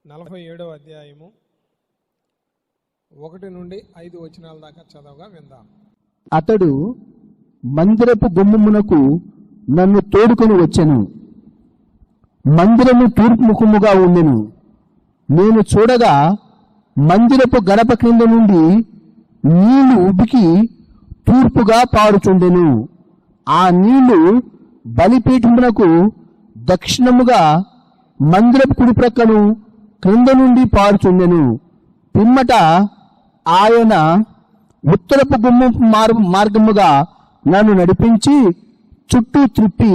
47వ అధ్యాయము 1 నుండి 5 వచనాల దాకా చదవగా విందాం. అతడు మందిరపు గుమ్మమునకు నన్ను తోడుకొని వచ్చెను. మందిరము తూర్పు ముఖముగా ఉండెను. నేను చూడగా మందిరపు గడప క్రింద నుండి నీళ్లు ఉబికి తూర్పుగా పారుచుండెను. ఆ నీళ్లు బలిపీఠమునకు దక్షిణముగా మందిరపు కుడి ప్రక్కను క్రింద నుండి పారుచుండెను. పిమ్మట ఆయన ఉత్తరపు గుమ్మపు మార్గముగా నన్ను నడిపించి చుట్టూ త్రిప్పి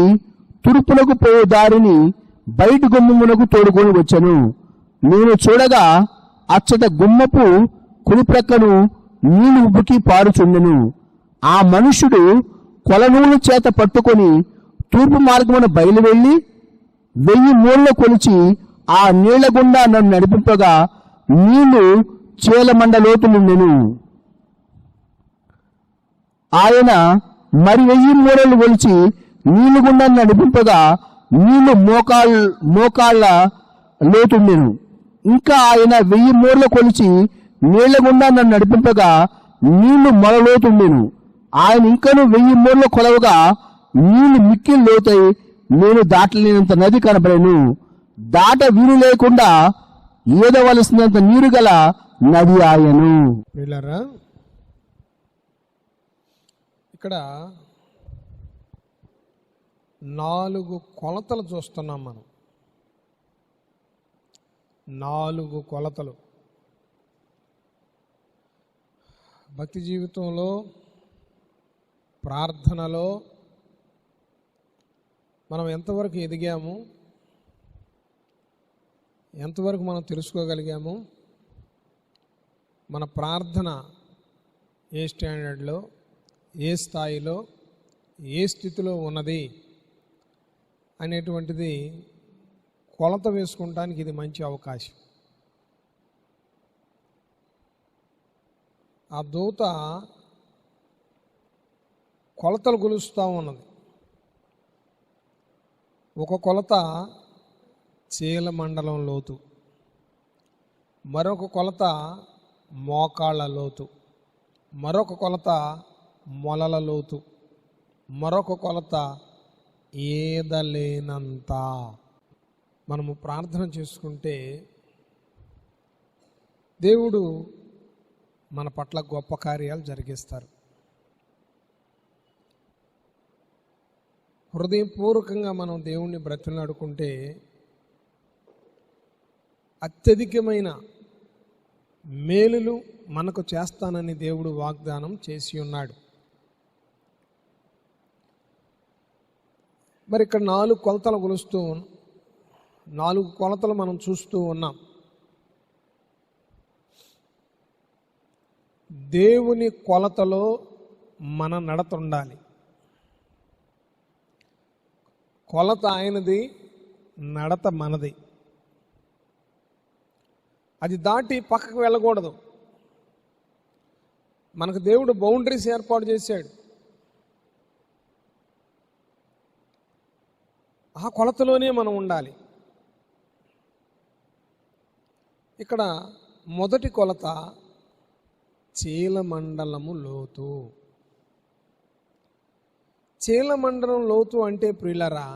తూర్పునకు పోయే దారిని బయటి గుమ్మమునకు తోడుకొని వచ్చెను. నేను చూడగా అచ్చట గుమ్మపు కుడి ప్రక్కను నీళ్లు ఉబ్బుకి పారుచుండెను. ఆ మనుష్యుడు కొలనూలు చేత పట్టుకొని తూర్పు మార్గమున బయలువెళ్ళి 1000 మూరలు కొలిచి ఆ నీళ్ల గుండా నన్ను నడిపింపగా నీళ్లు చీలమండ లోతులుండెను. ఆయన మరి 1000 మూరలు కొలిచి నీళ్లు గుండా నడిపింపగా నీళ్లు మోకాళ్ళ లోతుండెను. ఇంకా ఆయన 1000 మూరలు కొలిచి నీళ్ల గుండా నన్ను నడిపింపగా నీళ్లు మొలలోతుండెను. ఆయన ఇంకను 1000 మూరలు కొలవగా నీళ్లు మిక్కిలి లోతై నేను దాటలేనంత నది కనబడెను. దాట వీలు లేకుండా ఏదవలసినంత నీరు గల నది ఆయను. ప్రియులారా, ఇక్కడ 4 కొలతలు చూస్తున్నాం మనం. 4 కొలతలు భక్తి జీవితంలో, ప్రార్థనలో మనం ఎంతవరకు ఎదిగాము, ఎంతవరకు మనం తెలుసుకోగలిగాము, మన ప్రార్థన ఏ స్టాండర్డ్లో, ఏ స్థాయిలో, ఏ స్థితిలో ఉన్నది అనేటువంటిది కొలత వేసుకుంటానికి ఇది మంచి అవకాశం. ఆ దూత కొలతలు కొలుస్తూ ఉన్నది. ఒక కొలత చీలమండలం లోతు, మరొక కొలత మోకాళ్ళ లోతు, మరొక కొలత మొలల లోతు, మరొక కొలత ఏదలేనంత. మనము ప్రార్థన చేసుకుంటే దేవుడు మన పట్ల గొప్ప కార్యాలు జరిగిస్తారు. హృదయపూర్వకంగా మనం దేవుణ్ణి బ్రతిమలాడుకుంటే అత్యధికమైన మేలులు మనకు చేస్తానని దేవుడు వాగ్దానం చేసి ఉన్నాడు. మరి ఇక్కడ 4 కొలతలు కొలుస్తూ 4 కొలతలు మనం చూస్తూ ఉన్నాం. దేవుని కొలతలో మన నడత ఉండాలి. కొలత ఆయనది, నడత మనది. అది దాటి పక్కకు వెళ్ళకూడదు. మనకు దేవుడు బౌండరీస్ ఏర్పాటు చేశాడు. ఆ కొలతలోనే మనం ఉండాలి. ఇక్కడ మొదటి కొలత చీలమండలము లోతు. చీలమండలం లోతు అంటే ప్రియులరా,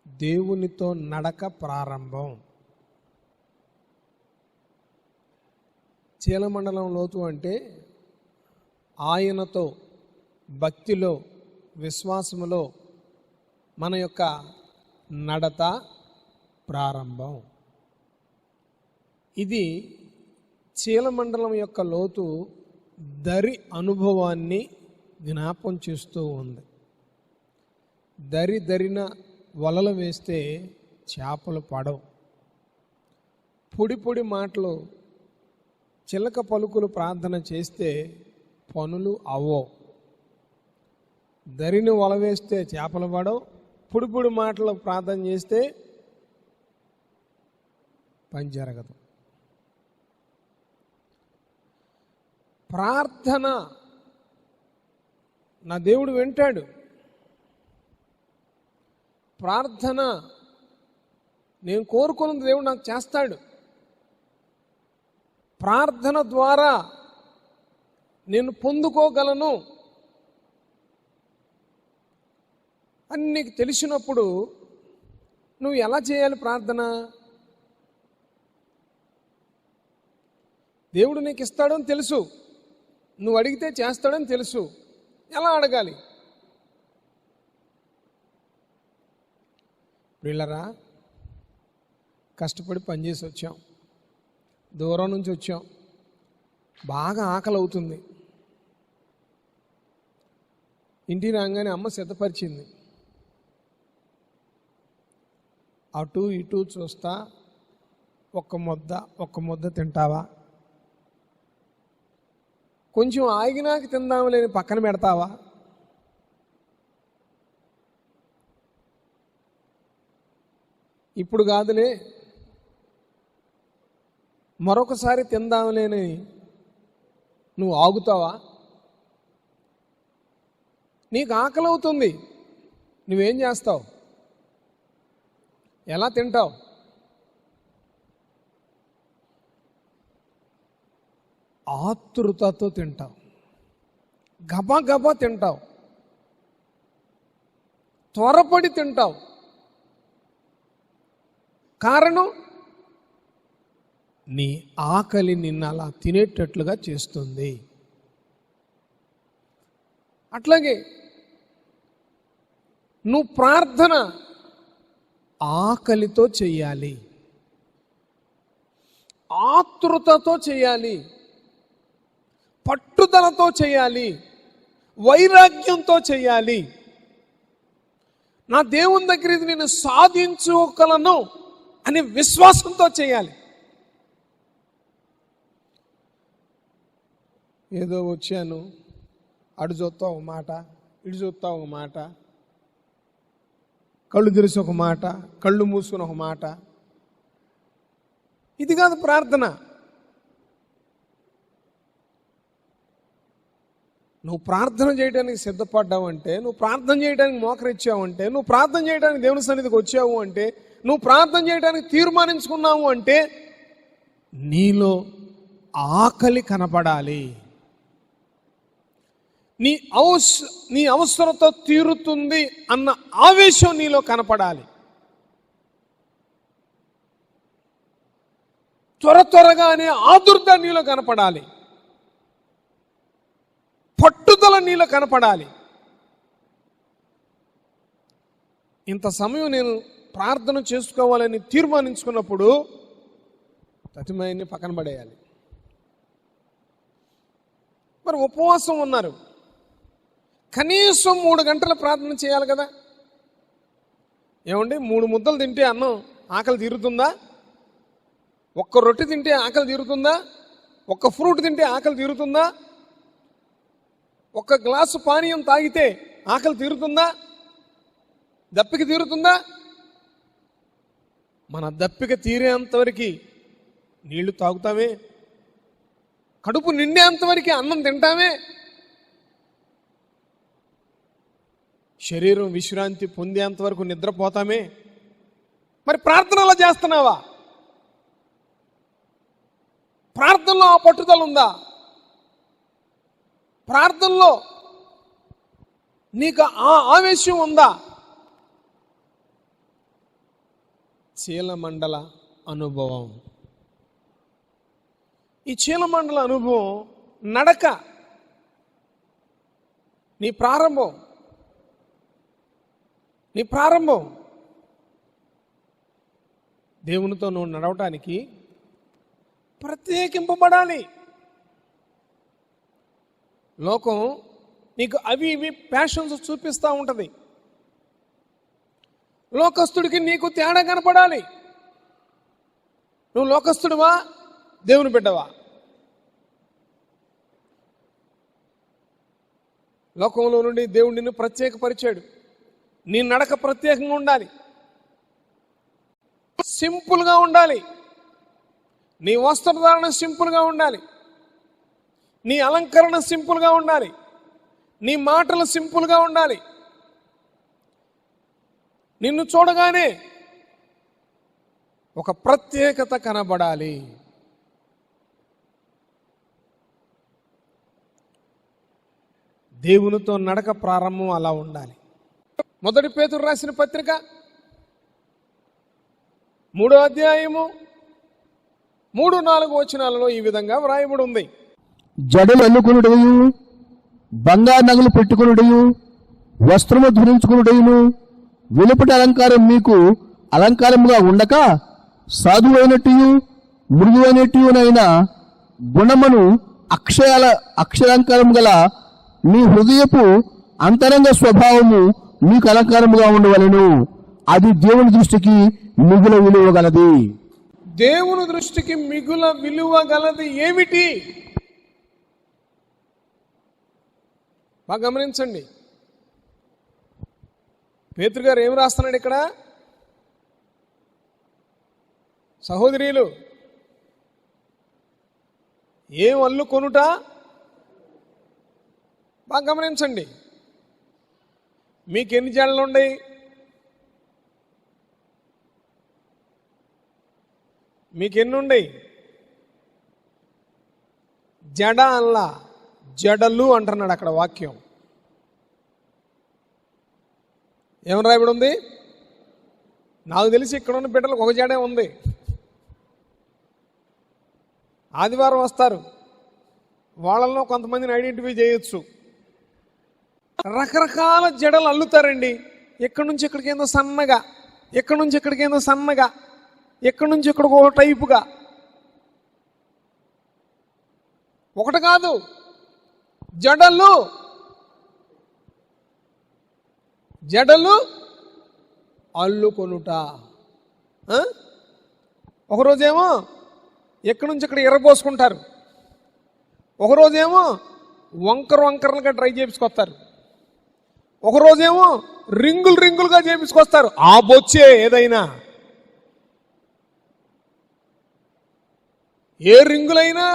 దేవునితో నడక ప్రారంభం. చీలమండలం లోతు అంటే ఆయనతో భక్తిలో, విశ్వాసములో మన యొక్క నడత ప్రారంభం. ఇది చీలమండలం యొక్క లోతు దరి అనుభవాన్ని జ్ఞాపం చేస్తూ ఉంది. దరిన వలలు వేస్తే చేపలు పడవు. పొడి పొడి మాటలు, చిలక పలుకులు ప్రార్థన చేస్తే పనులు అవ్వవు. దరిని వల వేస్తే చేపలు పడవు. పొడి పొడి మాటలు ప్రార్థన చేస్తే పని జరగదు. ప్రార్థన నా దేవుడు వింటాడు. ప్రార్థన నేను కోరుకున్నది దేవుడు నాకు చేస్తాడు. ప్రార్థన ద్వారా నేను పొందుకోగలను అని నీకు తెలిసినప్పుడు నువ్వు ఎలా చేయాలి ప్రార్థన? దేవుడు నీకు ఇస్తాడని తెలుసు, నువ్వు అడిగితే చేస్తాడని తెలుసు. ఎలా అడగాలి? వీళ్ళరా కష్టపడి పనిచేసి వచ్చాం, దూరం నుంచి వచ్చాం, బాగా ఆకలి అవుతుంది. ఇంటికి రాగానే అమ్మ సిద్ధపరిచింది. అటు ఇటు చూస్తా, ఒక్క ముద్ద తింటావా? కొంచెం ఆగినాక తిందాము లేని పక్కన పెడతావా? ఇప్పుడు కాదులే, మరొకసారి తిందాములేని నువ్వు ఆగుతావా? నీకు ఆకలి అవుతుంది, నువ్వేం చేస్తావు? ఎలా తింటావు? ఆతృతతో తింటావు, గబా గబా తింటావు, త్వరపడి తింటావు. కారణం, నీ ఆకలి నిన్ను అలా తినేటట్లుగా చేస్తుంది. అట్లాగే నువ్వు ప్రార్థన ఆకలితో చెయ్యాలి, ఆతృతతో చేయాలి, పట్టుదలతో చేయాలి, వైరాగ్యంతో చేయాలి. నా దేవుని దగ్గర ఇది నేను సాధించుకోగలను అనే విశ్వాసంతో చేయాలి. ఏదో వచ్చాను, అడు చూస్తా ఒక మాట, ఇటు చూస్తా ఒక మాట, కళ్ళు తెరిచి ఒక మాట, కళ్ళు మూసుకుని ఒక మాట. ఇది కాదు ప్రార్థన. నువ్వు ప్రార్థన చేయడానికి సిద్ధపడ్డావంటే, నువ్వు ప్రార్థన చేయడానికి మోకరిచ్చావంటే, నువ్వు ప్రార్థన చేయడానికి దేవుని సన్నిధికి వచ్చావు అంటే, నువ్వు ప్రార్థన చేయడానికి తీర్మానించుకున్నావు అంటే నీలో ఆకలి కనపడాలి. నీ అవసరత తీరుతుంది అన్న ఆవేశం నీలో కనపడాలి. త్వరగా అనే ఆదుర్ద నీలో కనపడాలి, పట్టుదల నీలో కనపడాలి. ఇంత సమయం నేను ప్రార్థన చేసుకోవాలని తీర్మానించుకున్నప్పుడు ప్రతిమయాన్ని పక్కన పడేయాలి. మరి ఉపవాసం ఉన్నారు, కనీసం 3 గంటల ప్రార్థన చేయాలి కదా. ఏమండి, 3 ముద్దలు తింటే అన్నం ఆకలి తీరుతుందా? ఒక్క రొట్టె తింటే ఆకలి తీరుతుందా? ఒక్క ఫ్రూట్ తింటే ఆకలి తీరుతుందా? ఒక్క గ్లాసు పానీయం తాగితే ఆకలి తీరుతుందా? దప్పిక తీరుతుందా? మన దప్పిక తీరేంతవరకు నీళ్లు తాగుతామే, కడుపు నిండేంతవరకు అన్నం తింటామే, శరీరం విశ్రాంతి పొందేంతవరకు నిద్రపోతామే. మరి ప్రార్థనలో చేస్తున్నావా? ప్రార్థనలో ఆ పట్టుదల ఉందా? ప్రార్థనలో నీకు ఆ ఆవేశం ఉందా? చీలమండల అనుభవం. ఈ చీలమండల అనుభవం నడక, నీ ప్రారంభం దేవునితో నువ్వు నడవటానికి ప్రత్యేకింపబడాలి. లోకం నీకు అవి ఇవి ప్యాషన్స్ చూపిస్తూ ఉంటుంది. లోకస్తుడికి నీకు తేడా కనపడాలి. నువ్వు లోకస్తుడివా, దేవుని బిడ్డవా? లోకంలో నుండి దేవుడు నిన్ను ప్రత్యేకపరిచాడు. నీ నడక ప్రత్యేకంగా ఉండాలి, సింపుల్గా ఉండాలి, నీ వస్త్రధారణ సింపుల్గా ఉండాలి, నీ అలంకరణ సింపుల్గా ఉండాలి, నీ మాటలు సింపుల్గా ఉండాలి. నిన్ను చూడగానే ఒక ప్రత్యేకత కనబడాలి. దేవునితో నడక ప్రారంభం అలా ఉండాలి. మొదటి పేతురు రాసిన పత్రిక 3వ అధ్యాయము 3-4 వచనాలలో ఈ విధంగా వ్రాయబడి ఉంది. జడలు అల్లుకొనుటయు, బంగారు నగలు పెట్టుకొనుటయు, వస్త్రము ధరించుకొనుటయును, వెలుపటి అలంకారం మీకు అలంకారముగా ఉండక సాధువైనట్టు మృదువైనట్టునైన గుణమును అక్షరాలంకారము గల మీ హృదయపు అంతరంగ స్వభావము మీకు అలంకారముగా ఉండవలెను. అది దేవుని దృష్టికి మిగుల విలువ గలది. దేవుని దృష్టికి మిగుల విలువ గలది ఏమిటి? బాగా గమనించండి. పేతురు గారు ఏం రాస్తున్నాడు ఇక్కడ? సహోదరీలు, ఏం అల్లుకొనుట? బాగా గమనించండి. మీకు ఎన్ని జడలు ఉన్నాయి? మీకెన్ని ఉన్నాయి? జడ అల్లా, జడలు అంటున్నాడు అక్కడ వాక్యం. ఏమని రాయబడి ఉంది? నాకు తెలిసి ఇక్కడ ఉన్న బిడ్డలకు ఒక జడే ఉంది. ఆదివారం వస్తారు, వాళ్ళల్లో కొంతమందిని ఐడెంటిఫై చేయొచ్చు. రకరకాల జడలు అల్లుతారండి. ఎక్కడి నుంచి ఇక్కడికి ఏందో సన్నగా, ఎక్కడి నుంచి ఇక్కడికి ఏందో సన్నగా, ఎక్కడి నుంచి ఇక్కడికి ఒక టైపుగా. ఒకటి కాదు, జడలు జడలు అల్లుకొనుట. ఒకరోజేమో ఎక్కడి నుంచి ఇక్కడ ఎర్రపోసుకుంటారు, ఒకరోజేమో వంకరలుగా డ్రై చేపించుకొస్తారు, ఒకరోజేమో రింగులుగా చేపించుకొస్తారు. ఆ బొచ్చే ఏదైనా, ఏ రింగులైనా,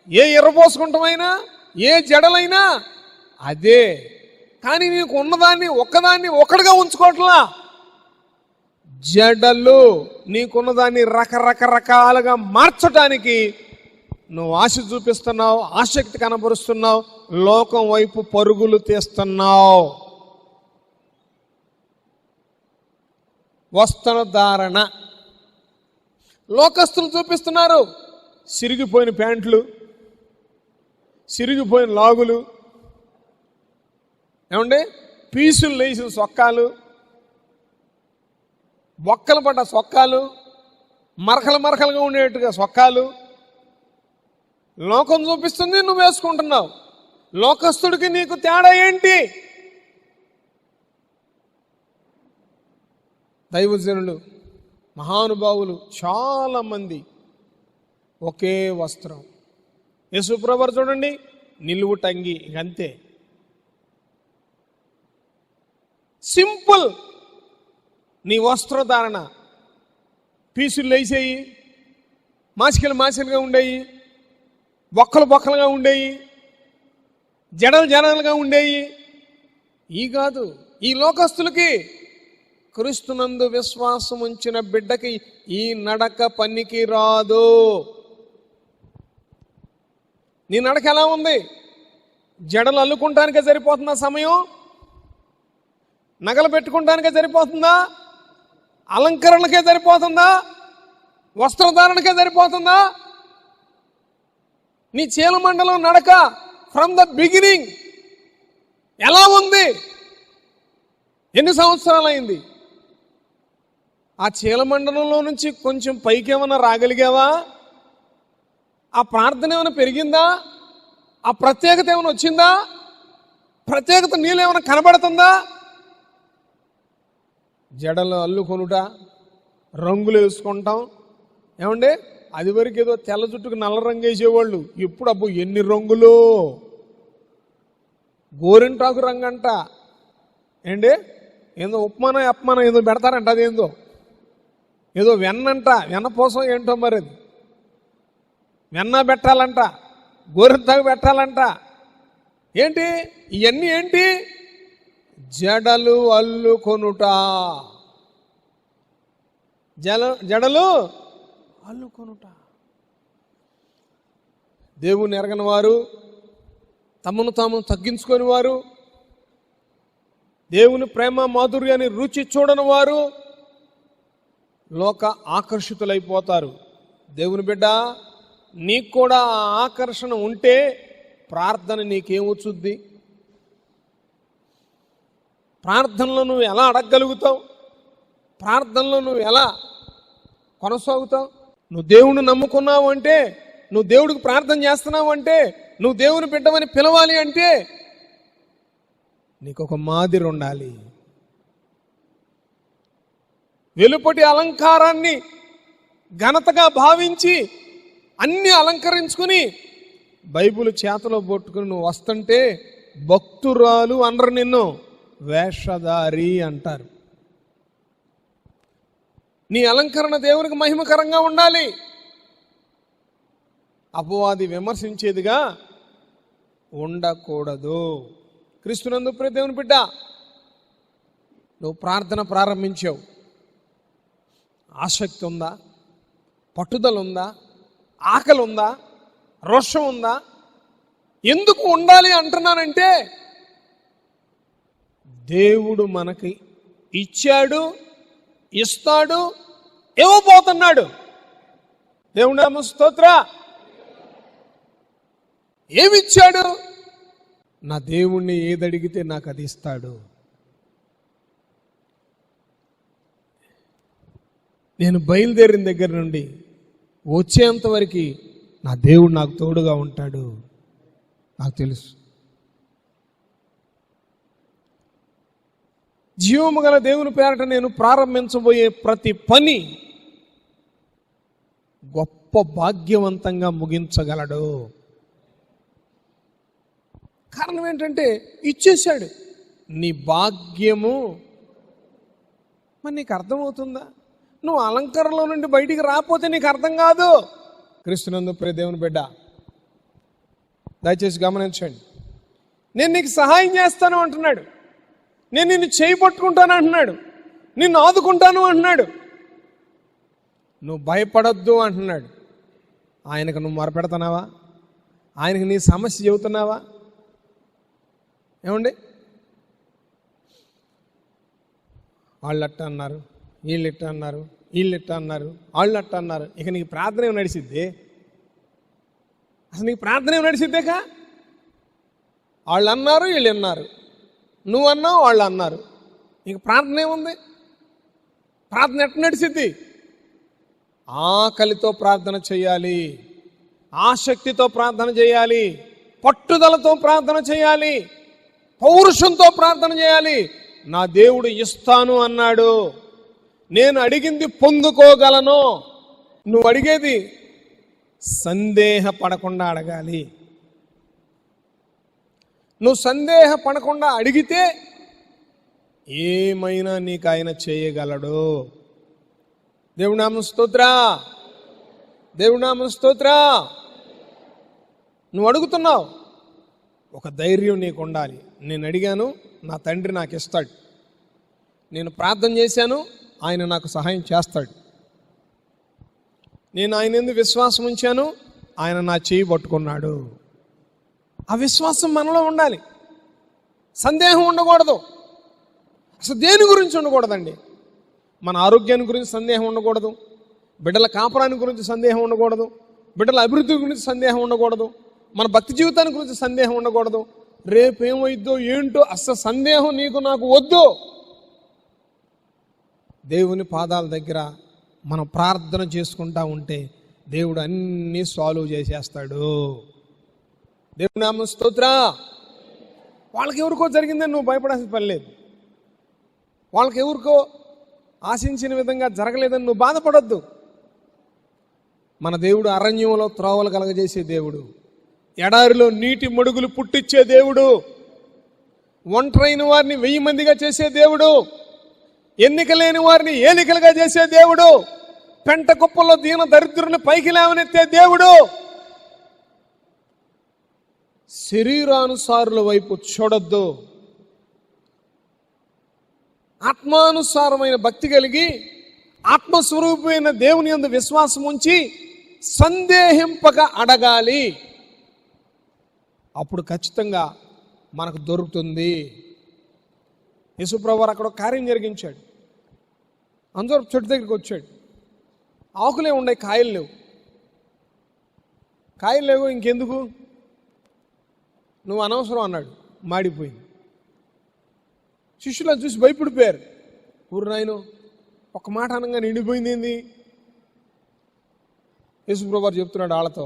ఏ ఎర్రపోసుకుంటమైనా, ఏ జడలైనా అదే. కానీ నీకు ఉన్నదాన్ని ఒక్కదాన్ని ఒక్కడిగా ఉంచుకోవట్లా. జడలు నీకున్నదాన్ని రకరకాలుగా మార్చటానికి నువ్వు ఆశ చూపిస్తున్నావు, ఆసక్తి కనబరుస్తున్నావు, లోకం వైపు పరుగులు తీస్తున్నావు. వస్త్రధారణ లోకస్తులు చూపిస్తున్నారు. సిరిగిపోయిన ప్యాంట్లు, సిరిగిపోయిన లాగులు, ఏమండి, పీసులు లేచిన సొక్కాలు, బొక్కలు పడ్డ సొక్కాలు, మరకలుగా ఉండేట్టుగా సొక్కాలు లోకం చూపిస్తుంది, నువ్వు వేసుకుంటున్నావు. లోకస్తుడికి నీకు తేడా ఏంటి? దైవజనులు, మహానుభావులు చాలా మంది ఒకే వస్త్రం. యేసుప్రభువు చూడండి, నిలువు టంగి, అంతే, సింపుల్. నీ వస్త్రధారణ పీసులు లేసేయి, మాసికలుగా ఉండేవి, బొక్కలుగా ఉండేవి, జడలుగా ఉండేవి. ఈ కాదు, ఈ లోకస్తులకి క్రీస్తునందు విశ్వాసం ఉంచిన బిడ్డకి ఈ నడక పనికి రాదు. నీ నడక ఎలా ఉంది? జడలు అల్లుకుంటానికే సరిపోతుందా సమయం? నగలు పెట్టుకుంటానికే సరిపోతుందా? అలంకరణకే సరిపోతుందా? వస్త్రధారణకే సరిపోతుందా? నీ చీలమండలం నడక ఫ్రమ్ ద బిగినింగ్ ఎలా ఉంది? ఎన్ని సంవత్సరాలైంది? ఆ చీలమండలంలో నుంచి కొంచెం పైకి ఏమైనా రాగలిగావా? ఆ ప్రార్థన ఏమైనా పెరిగిందా? ఆ ప్రత్యేకత ఏమైనా వచ్చిందా? ప్రత్యేకత నీళ్ళు ఏమైనా కనబడుతుందా? జడలు అల్లుకొనుట, రంగులు వేసుకుంటాం. ఏమండి, అది వరకు ఏదో తెల్ల జుట్టుకు నల్ల రంగు వేసేవాళ్ళు, ఇప్పుడు అబ్బో ఎన్ని రంగులు! గోరింటాకు రంగు అంట, ఏంటి, ఏందో అపమానం ఏదో పెడతారంట, అదేందో ఏదో వెన్నంట, వెన్న పోసం ఏంటో మరి, అది వెన్న పెట్టాలంట, గోరింటాకు పెట్టాలంట. ఏంటి ఇవన్నీ? ఏంటి? జడలు అల్లుకొనుట. జడలు అల్లుకొనుట. దేవుని ఎరగని వారు, తమను తాము తగ్గించుకొని వారు, దేవుని ప్రేమ మాధుర్యాన్ని రుచి చూడని వారు లోక ఆకర్షితులైపోతారు. దేవుని బిడ్డ, నీకు కూడా ఆ ఆకర్షణ ఉంటే ప్రార్థన నీకేమొచ్చుద్ది? ప్రార్థనలో నువ్వు ఎలా అడగగలుగుతావు? ప్రార్థనలో నువ్వు ఎలా కొనసాగుతావు? నువ్వు దేవుణ్ణి నమ్ముకున్నావు అంటే, నువ్వు దేవుడికి ప్రార్థన చేస్తున్నావు అంటే, నువ్వు దేవుని బిడ్డమని పిలవాలి అంటే నీకు ఒక మాదిరి ఉండాలి. వెలుపటి అలంకారాన్ని ఘనతగా భావించి అన్ని అలంకరించుకుని బైబిల్ చేతలో పట్టుకుని నువ్వు వస్తుంటే భక్తురాలు అనరు, నిన్ను వేషధారి అంటారు. నీ అలంకరణ దేవునికి మహిమకరంగా ఉండాలి. అపవాది విమర్శించేదిగా ఉండకూడదు. క్రీస్తునందు ప్రియ దేవుని బిడ్డ, నువ్వు ప్రార్థన ప్రారంభించావు. ఆసక్తి ఉందా? పట్టుదల ఉందా? ఆకలి ఉందా? రోషం ఉందా? ఎందుకు ఉండాలి అంటున్నానంటే, దేవుడు మనకి ఇచ్చాడు, ఇస్తాడు, ఇవ్వబోతున్నాడు. దేవుని నామ స్తోత్ర. ఏమిచ్చాడు? నా దేవుణ్ణి ఏదడిగితే నాకు అది ఇస్తాడు. నేను బయలుదేరిన దగ్గర నుండి వచ్చేంత వరకు నా దేవుడు నాకు తోడుగా ఉంటాడు, నాకు తెలుసు. జీవము గల దేవుని పేరట నేను ప్రారంభించబోయే ప్రతి పని గొప్ప భాగ్యవంతంగా ముగించగలడు. కారణం ఏంటంటే ఇచ్చేశాడు. నీ భాగ్యము మరి నీకు అర్థమవుతుందా? నువ్వు అలంకరణలో నుండి బయటికి రాకపోతే నీకు అర్థం కాదు. క్రీస్తునందు ప్రియ దేవుని బిడ్డ, దయచేసి గమనించండి. నేను నీకు సహాయం చేస్తాను అంటున్నాడు, నేను నిన్ను చేయి పట్టుకుంటాను అంటున్నాడు, నిన్ను ఆదుకుంటాను అంటున్నాడు, నువ్వు భయపడొద్దు అంటున్నాడు. ఆయనకు నువ్వు మొరపెడుతున్నావా? ఆయనకు నీ సమస్య చెబుతున్నావా? ఏమండి, వాళ్ళు అట్ట అన్నారు, వీళ్ళు ఇట్ట అన్నారు, వీళ్ళు ఇట్ట అన్నారు, వాళ్ళు అట్ట అన్నారు. ఇక నీకు ప్రార్థన ఏమి నడిచిద్ది? అసలు నీకు ప్రార్థన ఏమి నడిచిద్దేకా? వాళ్ళు అన్నారు, వీళ్ళు అన్నారు, నువ్వు అన్నావు, వాళ్ళు అన్నారు. నీకు ప్రార్థన ఏముంది? ప్రార్థన ఎట్ట నడిచిద్ది? ఆకలితో ప్రార్థన చేయాలి, ఆసక్తితో ప్రార్థన చేయాలి, పట్టుదలతో ప్రార్థన చేయాలి, పౌరుషంతో ప్రార్థన చేయాలి. నా దేవుడు ఇస్తాను అన్నాడు, నేను అడిగింది పొందుకోగలను. నువ్వు అడిగేది సందేహపడకుండా అడగాలి. నువ్వు సందేహపడకుండా అడిగితే ఏమైనా నీకు ఆయన చేయగలడు. దేవుని నామం స్తోత్ర, దేవుని నామం స్తోత్ర. నువ్వు అడుగుతున్నావు, ఒక ధైర్యం నీకు ఉండాలి. నేను అడిగాను, నా తండ్రి నాకు ఇస్తాడు. నేను ప్రార్థన చేశాను, ఆయన నాకు సహాయం చేస్తాడు. నేను ఆయన ఎందుకు విశ్వాసం ఉంచాను, ఆయన నా చేయి పట్టుకున్నాడు. ఆ విశ్వాసం మనలో ఉండాలి. సందేహం ఉండకూడదు. అసలు దేని గురించి ఉండకూడదండి. మన ఆరోగ్యాన్ని గురించి సందేహం ఉండకూడదు, బిడ్డల కాపురాన్ని గురించి సందేహం ఉండకూడదు, బిడ్డల అభివృద్ధి గురించి సందేహం ఉండకూడదు, మన భక్తి జీవితాన్ని గురించి సందేహం ఉండకూడదు. రేపేమైద్దో ఏంటో అసలు సందేహం నీకు నాకు వద్దు. దేవుని పాదాల దగ్గర మనం ప్రార్థన చేసుకుంటా ఉంటే దేవుడు అన్నీ సాల్వ్ చేసేస్తాడు. దేవుని నామం స్తోత్ర. వాళ్ళకి ఎవరికో జరిగిందని నువ్వు భయపడాల్సిన పని లేదు. వాళ్ళకి ఎవరికో ఆశించిన విధంగా జరగలేదని నువ్వు బాధపడొద్దు. మన దేవుడు అరణ్యంలో త్రోవలు కలగజేసే దేవుడు, ఎడారిలో నీటి మడుగులు పుట్టించే దేవుడు, ఒంటరైన వారిని 1000 మందిగా చేసే దేవుడు, ఎన్నిక లేని వారిని ఏలికలుగా చేసే దేవుడు, పెంట కుప్పల్లో దీన దరిద్రుని పైకి లేవనెత్తే దేవుడు. శరీరానుసారుల వైపు చూడొద్దు. ఆత్మానుసారమైన భక్తి కలిగి ఆత్మస్వరూపమైన దేవుని యందు విశ్వాసం ఉంచి సందేహింపక అడగాలి. అప్పుడు ఖచ్చితంగా మనకు దొరుకుతుంది. యేసుప్రభువారు అక్కడ ఒక కార్యం జరిగించాడు. అందరూ చెట్టు దగ్గరికి వచ్చాడు. ఆకులే ఉన్నాయి, కాయలు లేవు. కాయలు లేవు, ఇంకెందుకు, నువ్వు అనవసరం అన్నాడు. మాడిపోయింది. శిష్యులను చూసి భయపడిపోయారు. ఊరు నాయను ఒక మాట అనగా నిండిపోయింది ఏంది? యేసుప్రభువారు చెప్తున్నాడు వాళ్ళతో,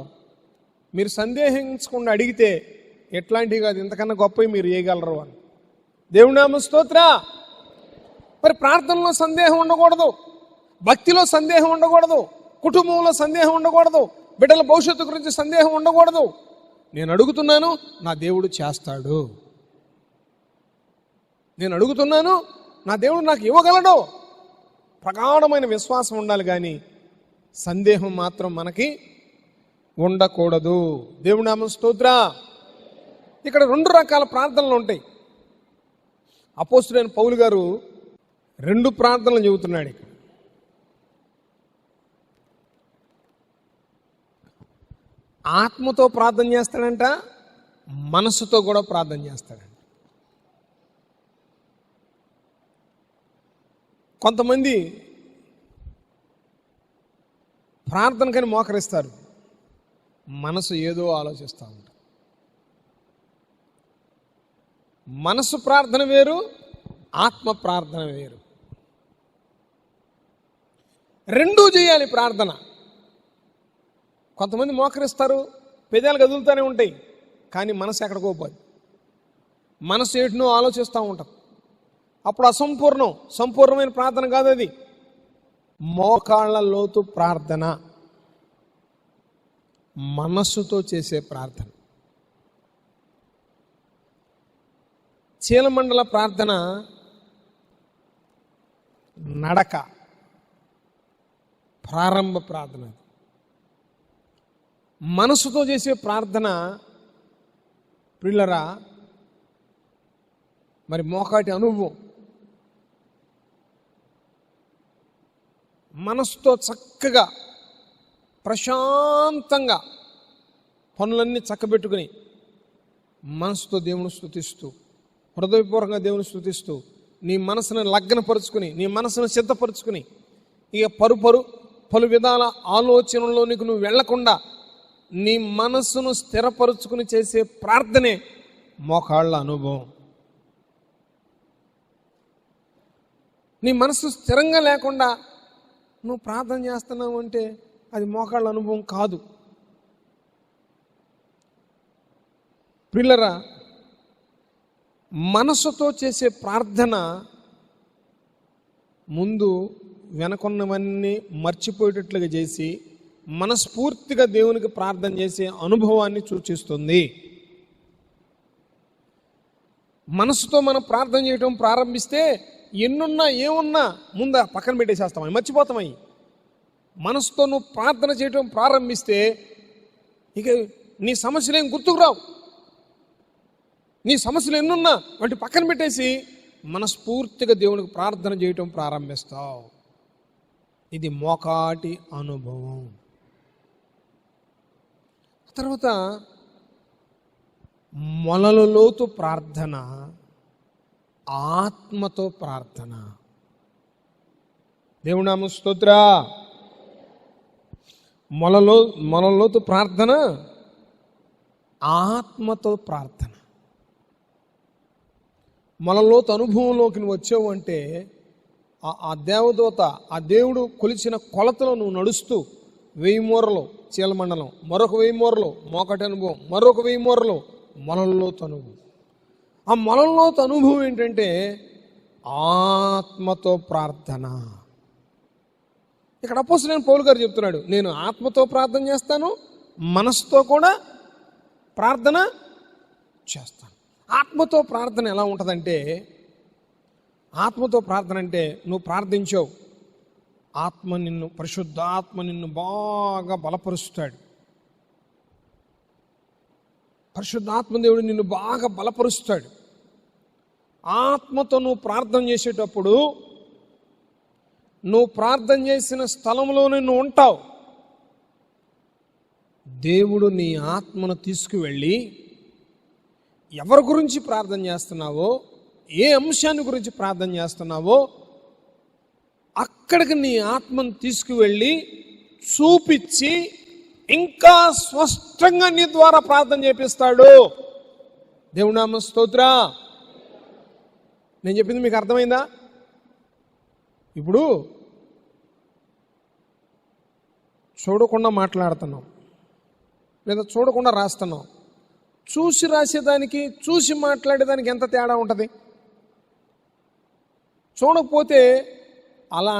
మీరు సందేహించకుండా అడిగితే ఎట్లాంటివి కాదు, ఇంతకన్నా గొప్పవి మీరు చేయగలరు అని. దేవుని నామ స్తోత్ర. మరి ప్రార్థనలో సందేహం ఉండకూడదు, భక్తిలో సందేహం ఉండకూడదు, కుటుంబంలో సందేహం ఉండకూడదు, బిడ్డల భవిష్యత్తు గురించి సందేహం ఉండకూడదు. నేను అడుగుతున్నాను, నా దేవుడు చేస్తాడు. నేను అడుగుతున్నాను, నా దేవుడు నాకు ఇవ్వగలడు. ప్రగాఢమైన విశ్వాసం ఉండాలి, కానీ సందేహం మాత్రం మనకి ఉండకూడదు. దేవుని నామ స్తోత్ర. ఇక్కడ 2 రకాల ప్రార్థనలు ఉంటాయి. అపోస్తలుడైన పౌలు గారు 2 ప్రార్థనలు చెబుతున్నాడు ఇక్కడ. ఆత్మతో ప్రార్థన చేస్తాడంట, మనసుతో కూడా ప్రార్థన చేస్తాడంట. కొంతమంది ప్రార్థనకని మోకరిస్తారు, మనసు ఏదో ఆలోచిస్తూ ఉంటారు. మనసు ప్రార్థన వేరు, ఆత్మ ప్రార్థన వేరు. 2 చేయాలి ప్రార్థన. కొంతమంది మోకరిస్తారు, పెదాలు కదులుతూనే ఉంటాయి, కానీ మనసు ఎక్కడికో పోదు. మనసు ఏటినో ఆలోచిస్తూ ఉంటాం. అప్పుడు అసంపూర్ణం, సంపూర్ణమైన ప్రార్థన కాదు అది. మోకాళ్ళ లోతు ప్రార్థన, మనస్సుతో చేసే ప్రార్థన. చీలమండల ప్రార్థన నడక, ప్రారంభ ప్రార్థన. మనసుతో చేసే ప్రార్థన ప్రియులరా మరి మోకాటి అనుభవం. మనసుతో చక్కగా ప్రశాంతంగా పనులన్నీ చక్కబెట్టుకుని మనసుతో దేవుని స్తుతిస్తూ, హృదయపూర్వకంగా దేవుని స్తుతిస్తూ, నీ మనసును లగ్నపరుచుకుని, నీ మనసును సిద్ధపరుచుకుని, ఇక పలు విధాల ఆలోచనలోనికి నువ్వు వెళ్లకుండా నీ మనసును స్థిరపరుచుకుని చేసే ప్రార్థనే మోకాళ్ళ అనుభవం. నీ మనసు స్థిరంగా లేకుండా నువ్వు ప్రార్థన చేస్తున్నావు అంటే అది మోకాళ్ళ అనుభవం కాదు. ప్రియులరా, మనసుతో చేసే ప్రార్థన ముందు వెనకున్నవన్నీ మర్చిపోయేటట్లుగా చేసి మనస్ఫూర్తిగా దేవునికి ప్రార్థన చేసే అనుభవాన్ని సూచిస్తుంది. మనసుతో మనం ప్రార్థన చేయటం ప్రారంభిస్తే ఎన్నున్నా ఏమున్నా ముందు పక్కన పెట్టేసేస్తామని, మర్చిపోతామని. మనసుతో నువ్వు ప్రార్థన చేయటం ప్రారంభిస్తే ఇక నీ సమస్యలు ఏం గుర్తుకు రావు. నీ సమస్యలు ఎన్నున్నా వాటి పక్కన పెట్టేసి మనస్ఫూర్తిగా దేవునికి ప్రార్థన చేయటం ప్రారంభిస్తావు. ఇది మోకాటి అనుభవం. తర్వాత మొలల లోతు ప్రార్థన, ఆత్మతో ప్రార్థన. దేవుని నామ స్తోత్ర. మొలలోతు ప్రార్థన, ఆత్మతో ప్రార్థన. మొలలోతు అనుభవంలోకి నువ్వు వచ్చావు అంటే ఆ దేవదూత, ఆ దేవుడు కొలిచిన కొలతలో నువ్వు నడుస్తూ 1000 మూరలు చీలమండలం, మరొక 1000 మూరలు మోకటి అనుభవం, మరొక 1000 మూరలు మొలలోతు అనుభవం. ఆ మొలలోతు అనుభవం ఏంటంటే ఆత్మతో ప్రార్థన. ఇక్కడ అపోస్తలుడైన పౌలు గారు చెప్తున్నాడు, నేను ఆత్మతో ప్రార్థన చేస్తాను, మనసుతో కూడా ప్రార్థన చేస్తాను. ఆత్మతో ప్రార్థన ఎలా ఉంటుందంటే, ఆత్మతో ప్రార్థన అంటే నువ్వు ప్రార్థించావు, ఆత్మ నిన్ను, పరిశుద్ధాత్మ నిన్ను బాగా బలపరుస్తాడు. పరిశుద్ధాత్మ దేవుడు నిన్ను బాగా బలపరుస్తాడు. ఆత్మతో నువ్వు ప్రార్థన చేసేటప్పుడు నువ్వు ప్రార్థన చేసిన స్థలంలోనే నువ్వు ఉంటావు. దేవుడు నీ ఆత్మను తీసుకువెళ్ళి ఎవరి గురించి ప్రార్థన చేస్తున్నావో, ఏ అంశాన్ని గురించి ప్రార్థన చేస్తున్నావో అక్కడికి నీ ఆత్మను తీసుకువెళ్ళి చూపించి ఇంకా స్పష్టంగా నీ ద్వారా ప్రార్థన చేపిస్తాడు. దేవుని నామ స్తోత్ర. నేను చెప్పింది మీకు అర్థమైందా? ఇప్పుడు చూడకుండా మాట్లాడుతున్నాం లేదా చూడకుండా రాస్తున్నాం. చూసి రాసేదానికి చూసి మాట్లాడేదానికి ఎంత తేడా ఉంటుంది? చూడకపోతే అలా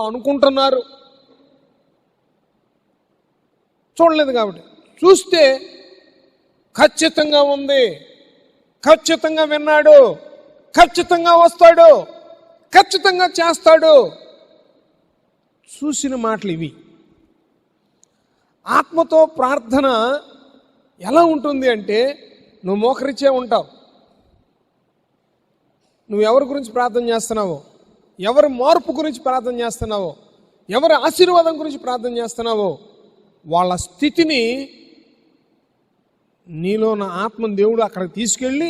అనుకుంటున్నారు, చూడలేదు కాబట్టి. చూస్తే ఖచ్చితంగా ఉంది, ఖచ్చితంగా విన్నాడు, ఖచ్చితంగా వస్తాడు, ఖచ్చితంగా చేస్తాడు. చూసిన మాటలు ఇవి. ఆత్మతో ప్రార్థన ఎలా ఉంటుంది అంటే, నువ్వు మోకరిచ్చే ఉంటావు. నువ్వు ఎవరి గురించి ప్రార్థన చేస్తున్నావో, ఎవరి మార్పు గురించి ప్రార్థన చేస్తున్నావో, ఎవరి ఆశీర్వాదం గురించి ప్రార్థన చేస్తున్నావో వాళ్ళ స్థితిని నీలో నా ఆత్మను దేవుడు అక్కడికి తీసుకెళ్ళి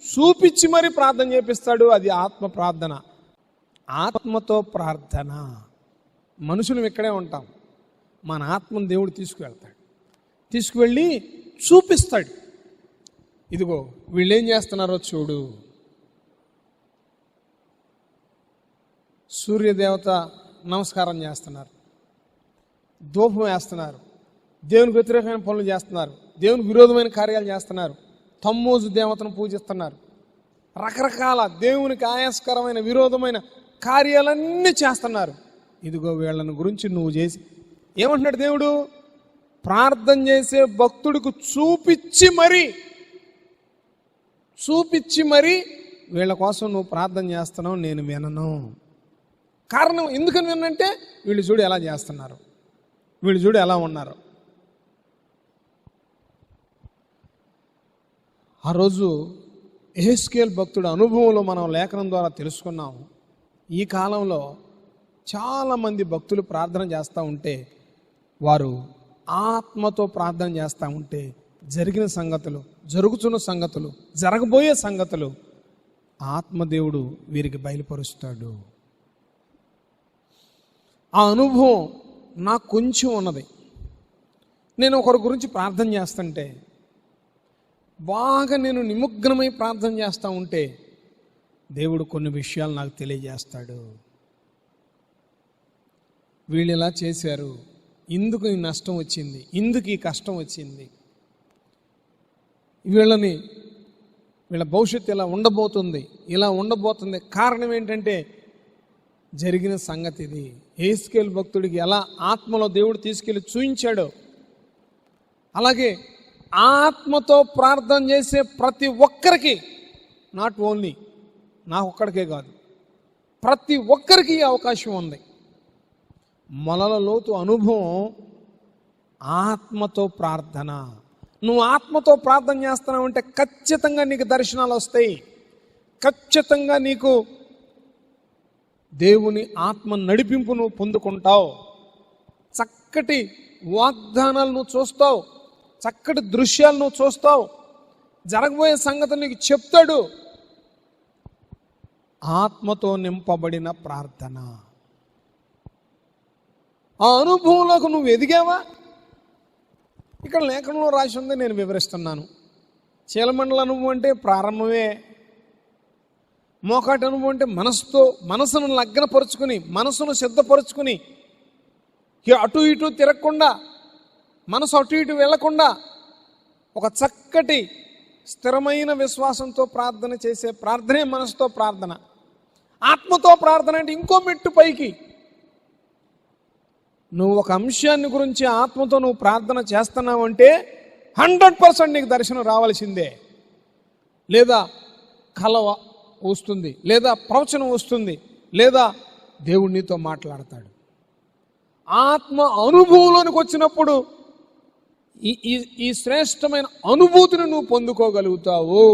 చూపించి మరీ ప్రార్థన చేపిస్తాడు. అది ఆత్మ ప్రార్థన. ఆత్మతో ప్రార్థన. మనుషులు ఇక్కడే ఉంటాం, మన ఆత్మను దేవుడు తీసుకువెళ్తాడు, తీసుకువెళ్ళి చూపిస్తాడు. ఇదిగో వీళ్ళు ఏం చేస్తున్నారో చూడు. సూర్యదేవత నమస్కారం చేస్తున్నారు, ధూపం వేస్తున్నారు, దేవునికి వ్యతిరేకమైన పనులు చేస్తున్నారు, దేవునికి విరోధమైన కార్యాలు చేస్తున్నారు, తమ్మోజు దేవతను పూజిస్తున్నారు, రకరకాల దేవునికి ఆయాస్కరమైన విరోధమైన కార్యాలన్నీ చేస్తున్నారు. ఇదిగో వీళ్ళని గురించి నువ్వు చేసి ఏమంటున్నాడు దేవుడు? ప్రార్థన చేసే భక్తుడికి చూపించి మరీ వీళ్ళ కోసం నువ్వు ప్రార్థన చేస్తున్నావు, నేను వినను. కారణం ఎందుకని వినంటే, వీళ్ళు చూడు ఎలా చేస్తున్నారు, వీళ్ళు చూడు ఎలా ఉన్నారు. ఆ రోజు యెహెజ్కేలు భక్తుడు అనుభవంలో మనం లేఖనం ద్వారా తెలుసుకున్నాం. ఈ కాలంలో చాలామంది భక్తులు ప్రార్థన చేస్తూ ఉంటే, వారు ఆత్మతో ప్రార్థన చేస్తూ ఉంటే జరిగిన సంగతులు, జరుగుతున్న సంగతులు, జరగబోయే సంగతులు ఆత్మదేవుడు వీరికి బయలుపరుస్తాడు. ఆ అనుభవం నాకు కొంచెం ఉన్నది. నేను ఒకరి గురించి ప్రార్థన చేస్తుంటే, బాగా నేను నిమగ్నమై ప్రార్థన చేస్తూ ఉంటే దేవుడు కొన్ని విషయాలు నాకు తెలియజేస్తాడు. వీళ్ళు ఇలా చేశారు, ఇందుకు ఈ నష్టం వచ్చింది, ఇందుకు ఈ కష్టం వచ్చింది, వీళ్ళ భవిష్యత్తు ఇలా ఉండబోతుంది. కారణం ఏంటంటే జరిగిన సంగతి ఇది. యెహెజ్కేలు భక్తుడికి ఎలా ఆత్మలో దేవుడు తీసుకెళ్ళి చూయించాడో, అలాగే ఆత్మతో ప్రార్థన చేసే ప్రతి ఒక్కరికి, నాట్ ఓన్లీ నాకు ఒక్కడికే కాదు, ప్రతి ఒక్కరికి ఈ అవకాశం ఉంది. మొలల లోతు అనుభవం ఆత్మతో ప్రార్థన. నువ్వు ఆత్మతో ప్రార్థన చేస్తున్నావు అంటే ఖచ్చితంగా నీకు దర్శనాలు వస్తాయి, ఖచ్చితంగా నీకు దేవుని ఆత్మ నడిపింపు నువ్వు పొందుకుంటావు, చక్కటి వాగ్దానాలు నువ్వు చూస్తావు, చక్కటి దృశ్యాలు నువ్వు చూస్తావు, జరగబోయే సంగతి నీకు చెప్తాడు. ఆత్మతో నింపబడిన ప్రార్థన. ఆ అనుభవంలోకి నువ్వు ఎదిగావా? ఇక్కడ లేఖనంలో రాసి ఉంది, నేను వివరిస్తున్నాను. చీలమండల అనుభవం అంటే ప్రారంభమే. మోకాటి అనుభవం అంటే మనసును లగ్నపరుచుకుని, మనసును సిద్ధపరుచుకుని, అటు ఇటు తిరగకుండా, మనసు అటు ఇటు వెళ్లకుండా ఒక చక్కటి స్థిరమైన విశ్వాసంతో ప్రార్థన చేసే ప్రార్థనే మనసుతో ప్రార్థన. ఆత్మతో ప్రార్థన అంటే ఇంకో మెట్టు పైకి. నువ్వు ఒక అంశాన్ని గురించి ఆత్మతో నువ్వు ప్రార్థన చేస్తున్నావు అంటే 100% నీకు దర్శనం రావాల్సిందే, లేదా కల వస్తుంది, లేదా ప్రవచనం వస్తుంది, లేదా దేవుడు నీతో మాట్లాడతాడు. ఆత్మ అనుభవంలోనికి వచ్చినప్పుడు ఈ శ్రేష్టమైన అనుభూతిని నువ్వు పొందుకోగలుగుతావు.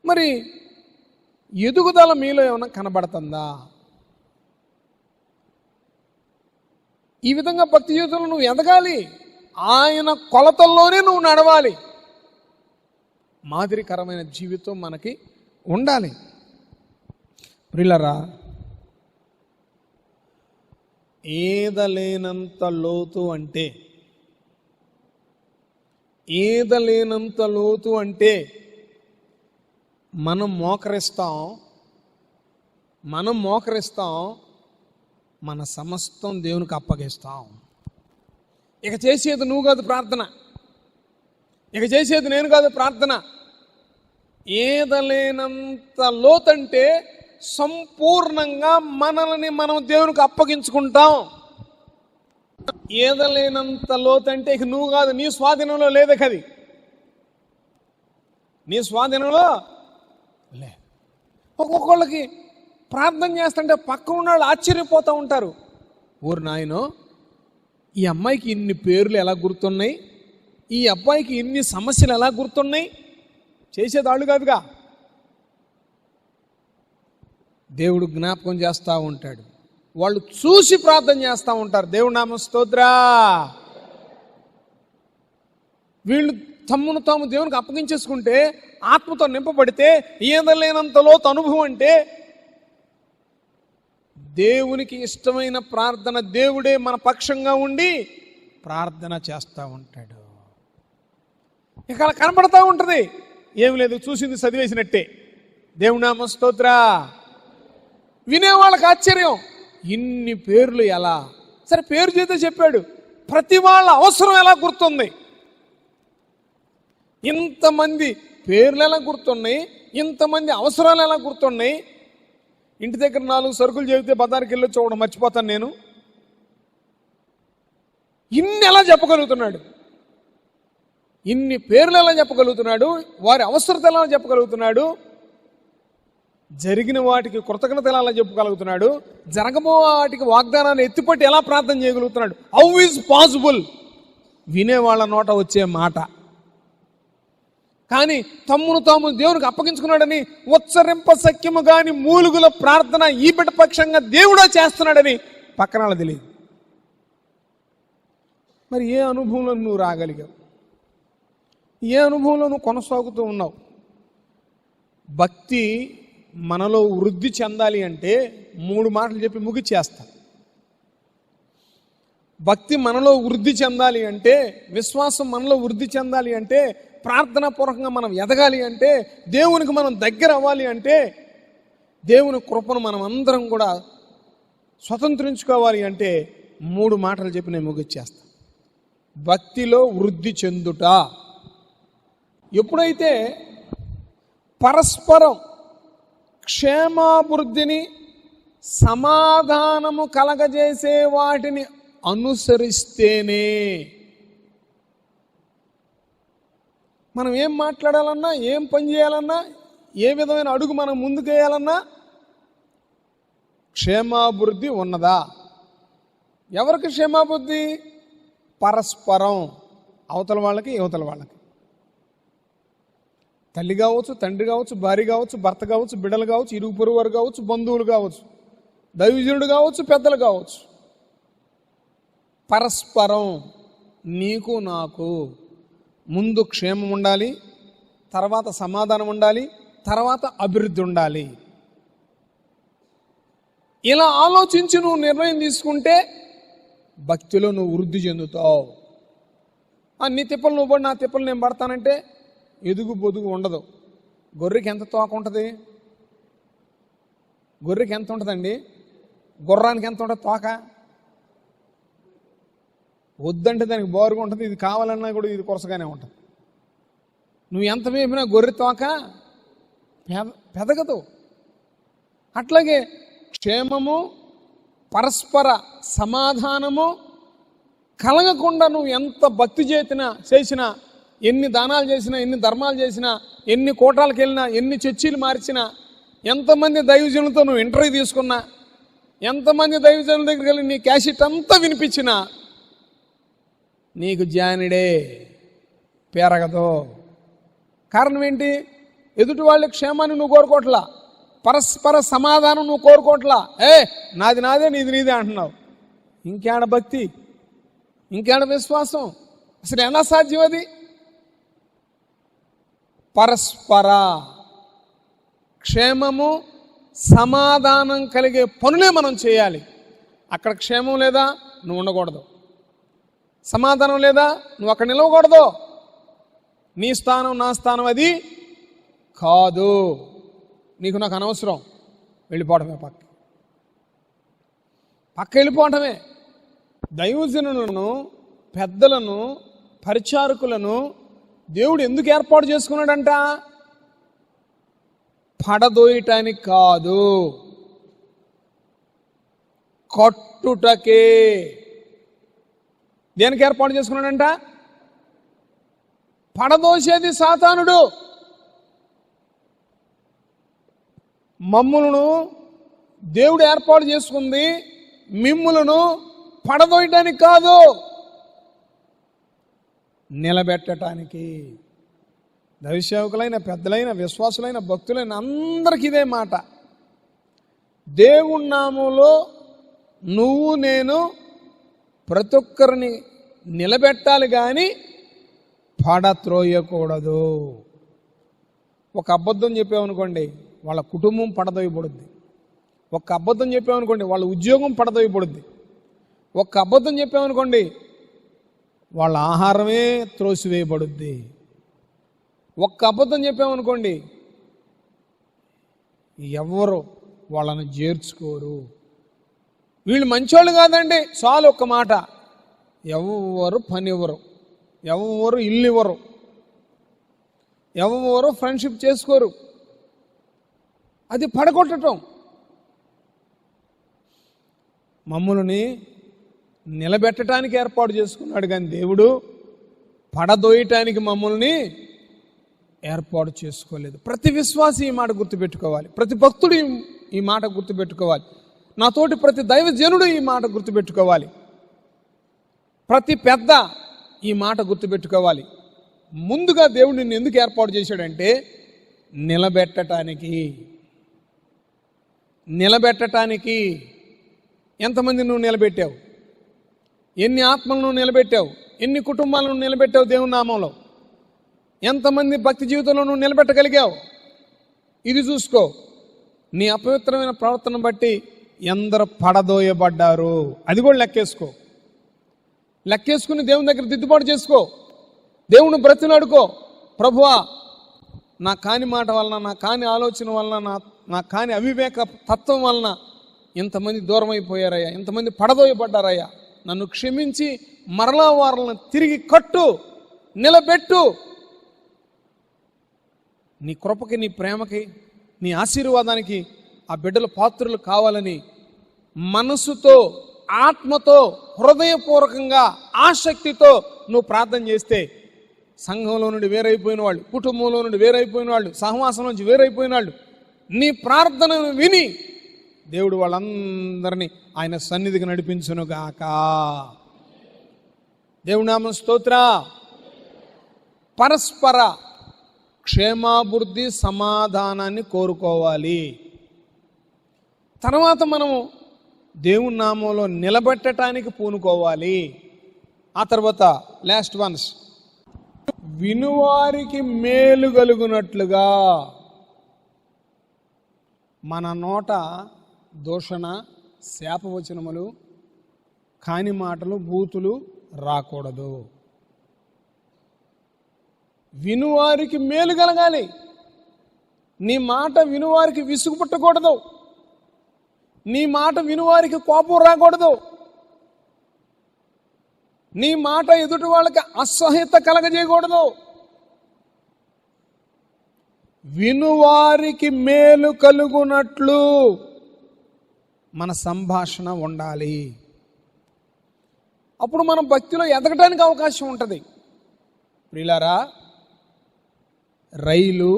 మరి ఎదుగుదల మీలో ఏమైనా కనబడుతుందా? ఈ విధంగా భక్తి జీవితంలో నువ్వు ఎదగాలి. ఆయన కొలతల్లోనే నువ్వు నడవాలి. మాదిరికరమైన జీవితం మనకి ఉండాలి. ప్రియులారా, ఈదలేనంత లోతు అంటే మనం మోకరిస్తాం, మన సమస్తం దేవునికి అప్పగిస్తాం. ఇక చేసేది నువ్వు కాదు ప్రార్థన, ఇక చేసేది నేను కాదు ప్రార్థన. ఈదలేనంత లోతంటే సంపూర్ణంగా మనల్ని మనం దేవునికి అప్పగించుకుంటాం. ఈదలేనంత లోతంటే ఇక నువ్వు కాదు, నీ స్వాధీనంలో లేదే, కది నీ స్వాధీనంలో లే. ఒక్కొక్కళ్ళకి ప్రార్థన చేస్తుంటే పక్క ఉన్న వాళ్ళు ఆశ్చర్యపోతూ ఉంటారు. ఊరు నాయనో, ఈ అమ్మాయికి ఇన్ని పేర్లు ఎలా గుర్తున్నాయి, ఈ అబ్బాయికి ఇన్ని సమస్యలు ఎలా గుర్తున్నాయి. చేసేదాళ్ళు కాదుగా, దేవుడు జ్ఞాపకం చేస్తూ ఉంటాడు. వాళ్ళు చూసి ప్రార్థన చేస్తూ ఉంటారు. దేవుడి నామ స్తోత్రా. వీళ్ళు తమ్మును తాము దేవునికి అప్పగించేసుకుంటే, ఆత్మతో నింపబడితే, ఈదలేనంత లోతు అనుభవం అంటే దేవునికి ఇష్టమైన ప్రార్థన, దేవుడే మన పక్షంగా ఉండి ప్రార్థన చేస్తూ ఉంటాడు. ఇక అలా కనపడతా ఉంటుంది. ఏమి లేదు, చూసింది చదివేసినట్టే. దేవుడి నామ స్తోత్రా. వినేవాళ్ళకి ఆశ్చర్యం, ఇన్ని పేర్లు ఎలా? సరే, పేరు చేతే చెప్పాడు, ప్రతి వాళ్ళ అవసరం ఎలా గుర్తుంది? ఇంతమంది పేర్లు ఎలా గుర్తున్నాయి, ఇంతమంది అవసరాలు ఎలా గుర్తున్నాయి? ఇంటి దగ్గర 4 సరుకులు చెబితే బజార్కి వెళ్ళి చూడడం మర్చిపోతాను నేను. ఇన్ని ఎలా చెప్పగలుగుతున్నాడు? ఇన్ని పేర్లు ఎలా చెప్పగలుగుతున్నాడు? వారి అవసరత ఎలా చెప్పగలుగుతున్నాడు? జరిగిన వాటికి కృతజ్ఞత ఎలా చెప్పగలుగుతున్నాడు? జరగబో వాటికి వాగ్దానాన్ని ఎత్తిపట్టి ఎలా ప్రార్థన చేయగలుగుతున్నాడు? How is possible? వినేవాళ్ళ నోట వచ్చే మాట. కానీ తమ్మును తాము దేవునికి అప్పగించుకున్నాడని ఉచ్చరింప సఖ్యము గాని మూలుగుల ప్రార్థన ఈ బిడ్డ పక్షంగా దేవుడా చేస్తున్నాడని పక్కన వాళ్ళకి తెలియదు. మరి ఏ అనుభవంలో నువ్వు రాగలిగావు? ఏ అనుభవంలో నువ్వు కొనసాగుతూ ఉన్నావు? భక్తి మనలో వృద్ధి చెందాలి అంటే 3 మాటలు చెప్పి ముగిచేస్తా. భక్తి మనలో వృద్ధి చెందాలి అంటే, విశ్వాసం మనలో వృద్ధి చెందాలి అంటే, ప్రార్థనా పూర్వకంగా మనం ఎదగాలి అంటే, దేవునికి మనం దగ్గర అవ్వాలి అంటే, దేవుని కృపను మనం అందరం కూడా స్వతంత్రించుకోవాలి అంటే 3 మాటలు చెప్పి నేను ముగిచ్చేస్తా. భక్తిలో వృద్ధి చెందుట. ఎప్పుడైతే పరస్పరం క్షేమాభివృద్ధిని, సమాధానము కలగజేసే వాటిని అనుసరిస్తేనే మనం ఏం మాట్లాడాలన్నా, ఏం పని చేయాలన్నా, ఏ విధమైన అడుగు మనం ముందుకేయాలన్నా క్షేమాభివృద్ధి ఉన్నదా? ఎవరికి క్షేమాభివృద్ధి? పరస్పరం, అవతల వాళ్ళకి యువతల వాళ్ళకి. తల్లి కావచ్చు, తండ్రి కావచ్చు, భార్య కావచ్చు, భర్త కావచ్చు, బిడ్డలు కావచ్చు, ఇరుగు పొరుగు వారు కావచ్చు, బంధువులు కావచ్చు, దైవజనుడు కావచ్చు, పెద్దలు కావచ్చు. పరస్పరం నీకు నాకు ముందు క్షేమం ఉండాలి, తర్వాత సమాధానం ఉండాలి, తర్వాత అభివృద్ధి ఉండాలి. ఇలా ఆలోచించి నువ్వు నిర్ణయం తీసుకుంటే భక్తిలో నువ్వు వృద్ధి చెందుతావు. నీ తిప్పలు నువ్వు పడి, నా తిప్పలు నేను పడతానంటే ఎదుగు బొదుగు ఉండదు. గొర్రెకి ఎంత తోక ఉంటుంది? గొర్రెకి ఎంత ఉంటుందండి? గుర్రానికి ఎంత ఉంటుంది తోక? వద్దంటే దానికి బోరుగా ఉంటుంది, ఇది కావాలన్నా కూడా ఇది కొరసగానే ఉంటుంది. నువ్వు ఎంత వేపినా గొర్రె తోక పెదగదు. అట్లాగే క్షేమము, పరస్పర సమాధానము కలగకుండా నువ్వు ఎంత భక్తి చేసినా, ఎన్ని దానాలు చేసినా, ఎన్ని ధర్మాలు చేసినా, ఎన్ని కోటాలకు వెళ్ళినా, ఎన్ని చర్చీలు మార్చినా, ఎంతమంది దైవజనులతో నువ్వు ఇంటర్వ్యూ తీసుకున్నా, ఎంతమంది దైవజనుల దగ్గరికి వెళ్ళి నీ క్యాసెట్ అంతా వినిపించినా నీకు జానిడే పెరగదు. కారణం ఏంటి? ఎదుటి వాళ్ళ క్షేమాన్ని నువ్వు కోరుకోవట్లా, పరస్పర సమాధానం నువ్వు కోరుకోవట్లా. నాది నాదే, నీది నీదే అంటున్నావు. ఇంకేడ భక్తి, ఇంకేడ విశ్వాసం? అసలు ఎలా సాధ్యం అది? పరస్పర క్షేమము సమాధానం కలిగే పనులే మనం చేయాలి. అక్కడ క్షేమం లేదా నువ్వు ఉండకూడదు, సమాధానం లేదా నువ్వు అక్కడ నిలవకూడదు. నీ స్థానం నా స్థానం అది కాదు. నీకు నాకు అనవసరం, వెళ్ళిపోవడమే, పక్క వెళ్ళిపోవటమే. దైవజనులను, పెద్దలను, పరిచారకులను దేవుడు ఎందుకు ఏర్పాటు చేసుకున్నాడంట? పడదోయటానికి కాదు, కట్టుటకే. దేనికి ఏర్పాటు చేసుకున్నాడంట? పడదోసేది సాతానుడు. మమ్ములను దేవుడు ఏర్పాటు చేసుకుంది మిమ్ములను పడదోయటానికి కాదు, నిలబెట్టడానికి. దైవసేవకులైన, పెద్దలైన, విశ్వాసులైన, భక్తులైన అందరికీ ఇదే మాట. దేవుని నామంలో నువ్వు నేను ప్రతి ఒక్కరిని నిలబెట్టాలి కానీ పడత్రోయకూడదు. ఒక అబద్ధం చెప్పామనుకోండి వాళ్ళ కుటుంబం పడదోయబడుద్ది. ఒక్క అబద్ధం చెప్పామనుకోండి వాళ్ళ ఉద్యోగం పడదోయబడుద్ది. ఒక్క అబద్ధం చెప్పామనుకోండి వాళ్ళ ఆహారమే త్రోసివేయబడుద్ది. ఒక్క అబద్ధం చెప్పామనుకోండి ఎవరు వాళ్ళని చేర్చుకోరు. వీళ్ళు మంచోళ్ళు కాదండి, చాలు ఒక్క మాట, ఎవరు పని ఇవ్వరు, ఎవరు ఇల్లు ఇవ్వరు, ఎవరు ఫ్రెండ్షిప్ చేసుకోరు. అది పడగొట్టడం. మమ్మల్ని నిలబెట్టడానికి ఏర్పాటు చేసుకున్నాడు కానీ దేవుడు పడదోయటానికి మమ్మల్ని ఏర్పాటు చేసుకోలేదు. ప్రతి విశ్వాసి ఈ మాట గుర్తుపెట్టుకోవాలి, ప్రతి భక్తుడు ఈ మాట గుర్తుపెట్టుకోవాలి, నాతోటి ప్రతి దైవజనుడు ఈ మాట గుర్తుపెట్టుకోవాలి, ప్రతి పెద్ద ఈ మాట గుర్తుపెట్టుకోవాలి. ముందుగా దేవుడు నిన్ను ఎందుకు ఏర్పాటు చేశాడంటే నిలబెట్టడానికి. ఎంతమంది నువ్వు నిలబెట్టావు? ఎన్ని ఆత్మలను నువ్వు నిలబెట్టావు? ఎన్ని కుటుంబాలను నిలబెట్టావు దేవుని నామంలో? ఎంతమంది భక్తి జీవితంలో నువ్వు నిలబెట్టగలిగావు? ఇది చూసుకో. నీ అపవిత్రమైన ప్రవర్తన బట్టి ఎందరు పడదోయబడ్డారు అది కూడా లెక్కేసుకో. లెక్కేసుకుని దేవుని దగ్గర దిద్దుబాటు చేసుకో. దేవుని బ్రతిలాడుకో. ప్రభువా, నా కాని మాట వలన, నా కాని ఆలోచన వలన, నా కాని అవివేక తత్వం వలన ఇంతమంది దూరం అయిపోయారయ్యా, ఇంతమంది పడదోయబడ్డారయ్యా, నన్ను క్షమించి మరలా వారిని తిరిగి కట్టు, నిలబెట్టు. నీ కృపకి, నీ ప్రేమకి, నీ ఆశీర్వాదానికి ఆ బిడ్డల పాత్రలు కావాలని మనసుతో, ఆత్మతో, హృదయపూర్వకంగా, ఆసక్తితో నువ్వు ప్రార్థన చేస్తే సంఘంలో నుండి వేరైపోయిన వాళ్ళు, కుటుంబంలో నుండి వేరైపోయిన వాళ్ళు, సహవాసం నుంచి వేరైపోయిన వాళ్ళు నీ ప్రార్థనను విని దేవుడు వాళ్ళందరినీ ఆయన సన్నిధికి నడిపించునుగాక. దేవుడి నామం స్తోత్ర. పరస్పర క్షేమాభివృద్ధి, సమాధానాన్ని కోరుకోవాలి. తర్వాత మనము దేవుని నామంలో నిలబెట్టడానికి పూనుకోవాలి. ఆ తర్వాత లాస్ట్ వన్స్, వినువారికి మేలు కలుగునట్లుగా. మన నోట దూషణ, శాపవచనములు, కాని మాటలు, బూతులు రాకూడదు. వినువారికి మేలు కలగాలి. నీ మాట వినువారికి విసుగు పుట్టకూడదు. నీ మాట వినువారికి కోపం రాకూడదు. నీ మాట ఎదుటి వాళ్ళకి అసహ్యత కలగజేయకూడదు. వినువారికి మేలు కలుగునట్లు మన సంభాషణ ఉండాలి. అప్పుడు మనం భక్తిలో ఎదగడానికి అవకాశం ఉంటుంది. ప్రియులారా, రైలు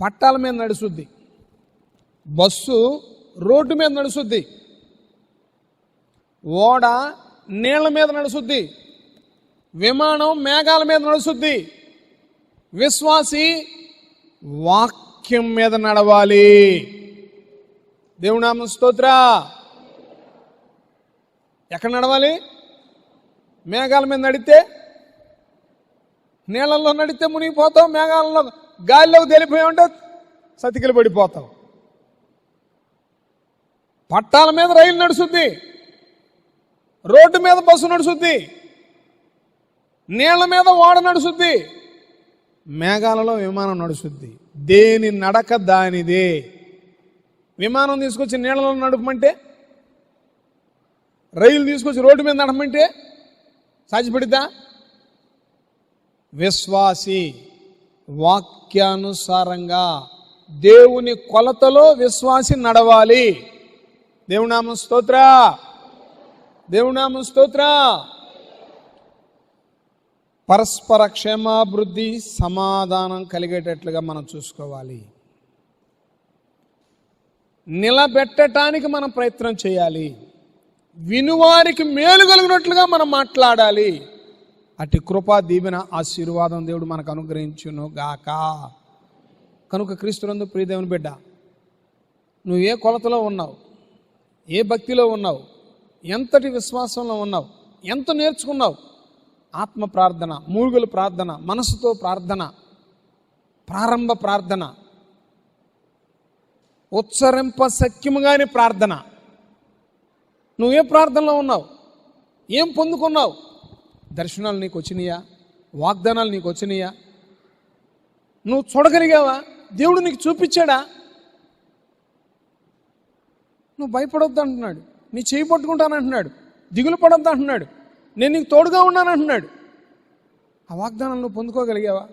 పట్టాల మీద నడుస్తుంది, బస్సు రోడ్డు మీద నడుస్తుంది, ఓడ నీళ్ల మీద నడుస్తుంది, విమానం మేఘాల మీద నడుస్తుంది. విశ్వాసి వాక్యం మీద నడవాలి. దేవుని నామం స్తోత్ర. ఎక్కడ నడవాలి? మేఘాల మీద నడితే, నీళ్ళల్లో నడితే మునిగిపోతావు, మేఘాలలో గాలిలోకి తెలిపోయామంటే సతికిలు పడిపోతావు. పట్టాల మీద రైలు నడుస్తుంది, రోడ్డు మీద బస్సు నడుస్తుంది, నీళ్ల మీద ఓడ నడుస్తుంది, మేఘాలలో విమానం నడుస్తుంది. దేని నడక దానిదే. విమానం తీసుకొచ్చి నీళ్లలో నడపమంటే, రైలు తీసుకొచ్చి రోడ్డు మీద నడపమంటే సాధ్యపడిద్దా? విశ్వాసి వాక్యానుసారంగా దేవుని కొలతలో విశ్వాసి నడవాలి. దేవుని నామం స్తోత్ర, దేవుని నామం స్తోత్ర. పరస్పర క్షేమాభివృద్ధి సమాధానం కలిగేటట్లుగా మనం చూసుకోవాలి. నిలబెట్టడానికి మనం ప్రయత్నం చేయాలి. వినువారికి మేలు కలిగినట్లుగా మనం మాట్లాడాలి. అటు కృపా దీవెన ఆశీర్వాదం దేవుడు మనకు అనుగ్రహించును గాక. కనుక క్రీస్తునందు ప్రియ దేవుని బిడ్డ, నువ్వు ఏ కొలతలో ఉన్నావు, ఏ భక్తిలో ఉన్నావు, ఎంతటి విశ్వాసంలో ఉన్నావు, ఎంత నేర్చుకున్నావు? ఆత్మ ప్రార్థన, మూలుగుల ప్రార్థన, మనసుతో ప్రార్థన, ప్రారంభ ప్రార్థన, ఉచ్చరింప సఖ్యముగాని ప్రార్థన. నువ్వే ప్రార్థనలో ఉన్నావు? ఏం పొందుకున్నావు? దర్శనాలు నీకు వచ్చినాయా? వాగ్దానాలు నీకు వచ్చినాయా? నువ్వు చూడగలిగావా? దేవుడు నీకు చూపించాడా? నువ్వు భయపడొద్దు అంటున్నాడు, నీ చేయి పట్టుకుంటానంటున్నాడు, దిగులు పడొద్దు అంటున్నాడు, నేను నీకు తోడుగా ఉన్నానంటున్నాడు. ఆ వాగ్దానాలు నువ్వు పొందుకోగలిగావా?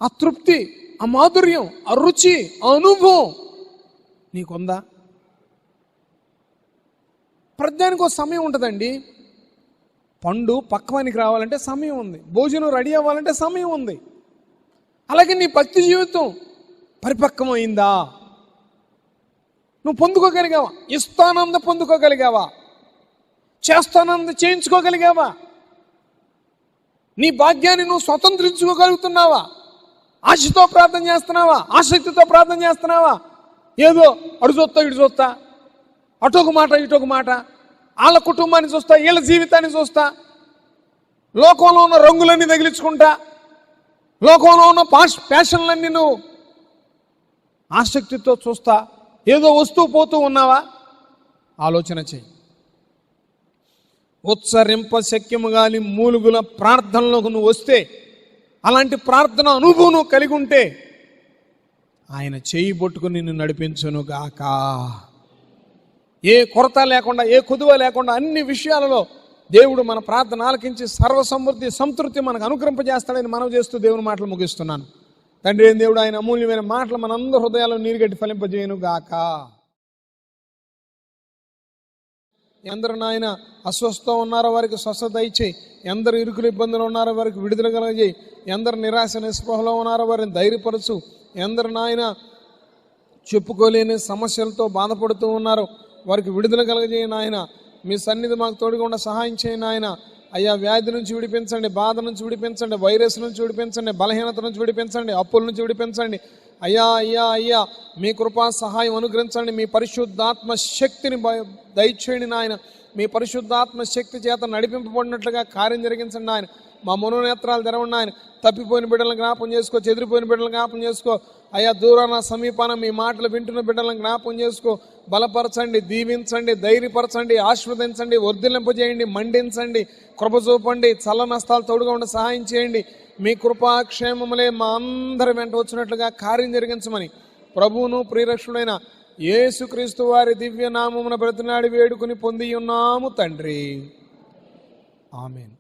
ఆ తృప్తి, ఆ మాధుర్యం, ఆ రుచి, ఆ అనుభవం నీకుందా? ప్రతిదానికి ఒక సమయం ఉంటుందండి. పండు పక్వానికి రావాలంటే సమయం ఉంది, భోజనం రెడీ అవ్వాలంటే సమయం ఉంది. అలాగే నీ భక్తి జీవితం పరిపక్వమైందా? నువ్వు పొందుకోగలిగావా? ఇస్తానంద పొందుకోగలిగావా? చేస్తానంద చేయించుకోగలిగావా? నీ భాగ్యాన్ని నువ్వు స్వతంత్రించుకోగలుగుతున్నావా? ఆశతో ప్రార్థన చేస్తున్నావా? ఆసక్తితో ప్రార్థన చేస్తున్నావా? ఏదో అడు చూస్తా, ఇటు చూస్తా, అటొక మాట ఇటొక మాట, వాళ్ళ కుటుంబాన్ని చూస్తా, వీళ్ళ జీవితాన్ని చూస్తా, లోకంలో ఉన్న రంగులన్నీ తగిలించుకుంటా, లోకంలో ఉన్న ప్యాషన్లన్నీ నువ్వు ఆసక్తితో చూస్తా ఏదో వస్తూ పోతూ ఉన్నావా? ఆలోచన చెయ్యి. ఉచ్చరింప శక్యము గాని మూలుగుల ప్రార్థనలోకి నువ్వు వస్తే, అలాంటి ప్రార్థన అనుభవం నువ్వు కలిగి ఉంటే, ఆయన చేయి పట్టుకుని నిన్ను నడిపించును గాక. ఏ కొరత లేకుండా, ఏ కొదువ లేకుండా అన్ని విషయాలలో దేవుడు మన ప్రార్థన ఆలకించి సర్వసమృద్ధి సంతృప్తి మనకు అనుగ్రహింపజేస్తాడని మనవి చేస్తూ దేవుని మాటలు ముగిస్తున్నాను. తండ్రి అయిన దేవుడు ఆయన అమూల్యమైన మాటలు మనందరి హృదయాల్లో నీరుగట్టి ఫలింపజేయను గాక. ఎందరు నాయన అస్వస్థం ఉన్నారో వారికి స్వస్థత ఇచ్చేయి, ఎందరు ఇరుకులు ఇబ్బందులు ఉన్నారో వారికి విడుదల కలగజేయి, ఎందరు నిరాశ నిస్పృహలో ఉన్నారో వారిని ధైర్యపరచు, ఎందరు నాయన చెప్పుకోలేని సమస్యలతో బాధపడుతూ ఉన్నారో వారికి విడుదల కలగజేయి నాయన. మీ సన్నిధి మాకు తోడుగా ఉండ సహాయం చేయి నాయన. అయ్యా, వ్యాధి నుంచి విడిపించండి, బాధ నుంచి విడిపించండి, వైరస్ నుంచి విడిపించండి, బలహీనత నుంచి విడిపించండి, అప్పుల నుంచి విడిపించండి. అయ్యా అయ్యా అయ్యా, మీ కృపా సహాయం అనుగ్రహించండి. మీ పరిశుద్ధాత్మ శక్తిని దయచేయండి నాయన. మీ పరిశుద్ధాత్మ శక్తి చేత నడిపింపబడినట్లుగా కార్యం జరిగించండి నాయన. మా మనోనేత్రాలు తెరవండి ఆయన. తప్పిపోయిన బిడ్డలను జ్ఞాపం చేసుకో, చెదిరిపోయిన బిడ్డలను జ్ఞాపం చేసుకో. అయ్యా, దూరాన సమీపాన మీ మాటలు వింటున్న బిడ్డలను జ్ఞాపం చేసుకో. బలపరచండి, దీవించండి, ధైర్యపరచండి, ఆశీర్వదించండి, వర్ధిల్లింపజేయండి, మండించండి, కృప చూపండి, చల్ల నష్టాలు తోడుగా ఉండి సహాయం చేయండి. మీ కృపాక్షేమములే మా అందరి వెంట వచ్చినట్లుగా కార్యం జరిగించమని ప్రభువును ప్రియరక్షుడైన యేసుక్రీస్తు వారి దివ్య నామమున బ్రతినాడి వేడుకుని పొంది ఉన్నాము తండ్రి. ఆమేన్.